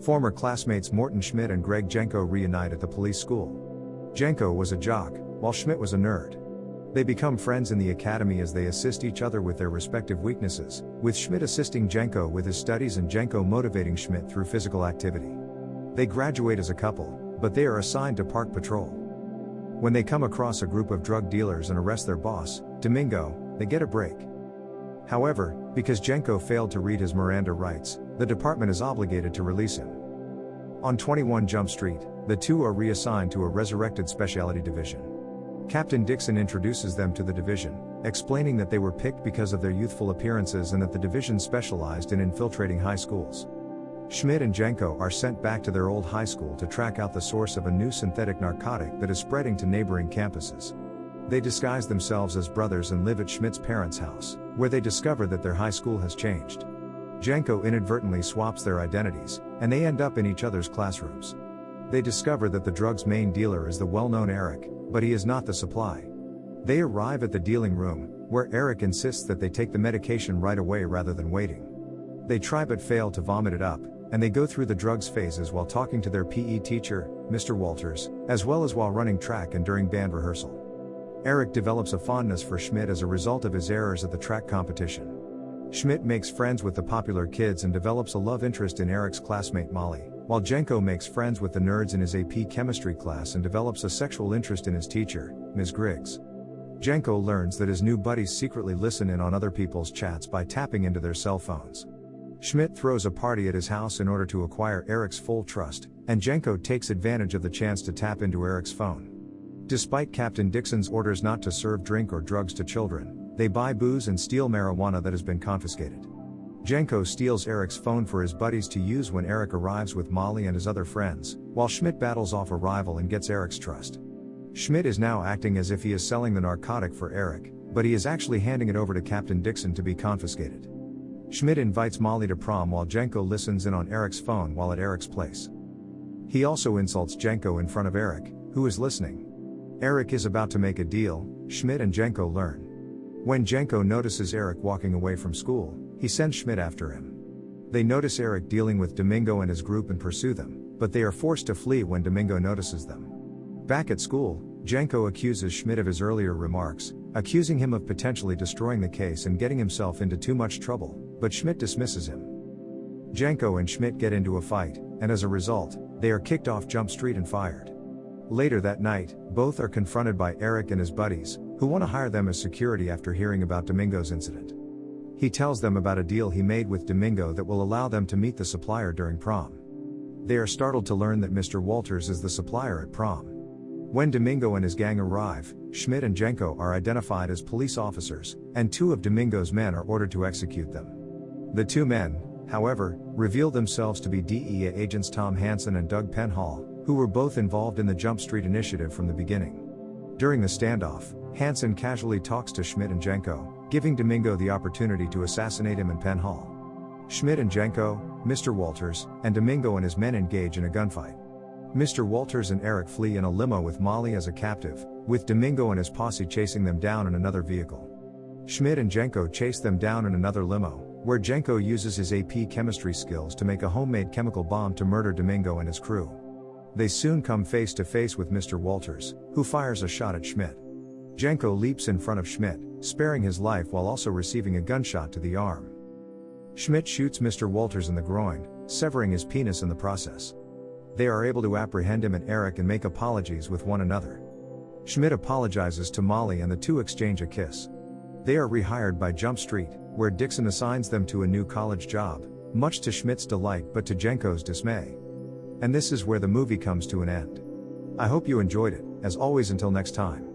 Former classmates Morton Schmidt and Greg Jenko reunite at the police school. Jenko was a jock, while Schmidt was a nerd. They become friends in the academy as they assist each other with their respective weaknesses, with Schmidt assisting Jenko with his studies and Jenko motivating Schmidt through physical activity. They graduate as a couple, but they are assigned to park patrol. When they come across a group of drug dealers and arrest their boss, Domingo, they get a break. However, because Jenko failed to read his Miranda rights, the department is obligated to release him. On 21 Jump Street, the two are reassigned to a resurrected specialty division. Captain Dixon introduces them to the division, explaining that they were picked because of their youthful appearances and that the division specialized in infiltrating high schools. Schmidt and Jenko are sent back to their old high school to track out the source of a new synthetic narcotic that is spreading to neighboring campuses. They disguise themselves as brothers and live at Schmidt's parents' house, where they discover that their high school has changed. Jenko inadvertently swaps their identities, and they end up in each other's classrooms. They discover that the drug's main dealer is the well-known Eric, but he is not the supply. They arrive at the dealing room, where Eric insists that they take the medication right away rather than waiting. They try but fail to vomit it up, and they go through the drugs phases while talking to their PE teacher, Mr. Walters, as well as while running track and during band rehearsal. Eric develops a fondness for Schmidt as a result of his errors at the track competition. Schmidt makes friends with the popular kids and develops a love interest in Eric's classmate Molly, while Jenko makes friends with the nerds in his AP chemistry class and develops a sexual interest in his teacher, Ms. Griggs. Jenko learns that his new buddies secretly listen in on other people's chats by tapping into their cell phones. Schmidt throws a party at his house in order to acquire Eric's full trust, and Jenko takes advantage of the chance to tap into Eric's phone. Despite Captain Dixon's orders not to serve drink or drugs to children, they buy booze and steal marijuana that has been confiscated. Jenko steals Eric's phone for his buddies to use when Eric arrives with Molly and his other friends, while Schmidt battles off a rival and gets Eric's trust. Schmidt is now acting as if he is selling the narcotic for Eric, but he is actually handing it over to Captain Dixon to be confiscated. Schmidt invites Molly to prom while Jenko listens in on Eric's phone while at Eric's place. He also insults Jenko in front of Eric, who is listening. Eric is about to make a deal, Schmidt and Jenko learn. When Jenko notices Eric walking away from school, he sends Schmidt after him. They notice Eric dealing with Domingo and his group and pursue them, but they are forced to flee when Domingo notices them. Back at school, Jenko accuses Schmidt of his earlier remarks, accusing him of potentially destroying the case and getting himself into too much trouble, but Schmidt dismisses him. Jenko and Schmidt get into a fight, and as a result, they are kicked off Jump Street and fired. Later that night, both are confronted by Eric and his buddies, who want to hire them as security after hearing about Domingo's incident. He tells them about a deal he made with Domingo that will allow them to meet the supplier during prom. They are startled to learn that Mr. Walters is the supplier at prom. When Domingo and his gang arrive, Schmidt and Jenko are identified as police officers, and two of Domingo's men are ordered to execute them. The two men, however, reveal themselves to be DEA agents Tom Hansen and Doug Penhall, who were both involved in the Jump Street initiative from the beginning. During the standoff, Hansen casually talks to Schmidt and Jenko, giving Domingo the opportunity to assassinate him and Penhall. Schmidt and Jenko, Mr. Walters, and Domingo and his men engage in a gunfight. Mr. Walters and Eric flee in a limo with Molly as a captive, with Domingo and his posse chasing them down in another vehicle. Schmidt and Jenko chase them down in another limo, where Jenko uses his AP chemistry skills to make a homemade chemical bomb to murder Domingo and his crew. They soon come face to face with Mr. Walters, who fires a shot at Schmidt. Jenko leaps in front of Schmidt, sparing his life while also receiving a gunshot to the arm. Schmidt shoots Mr. Walters in the groin, severing his penis in the process. They are able to apprehend him and Eric and make apologies with one another. Schmidt apologizes to Molly and the two exchange a kiss. They are rehired by Jump Street, where Dixon assigns them to a new college job, much to Schmidt's delight but to Jenko's dismay. And this is where the movie comes to an end. I hope you enjoyed it, as always until next time.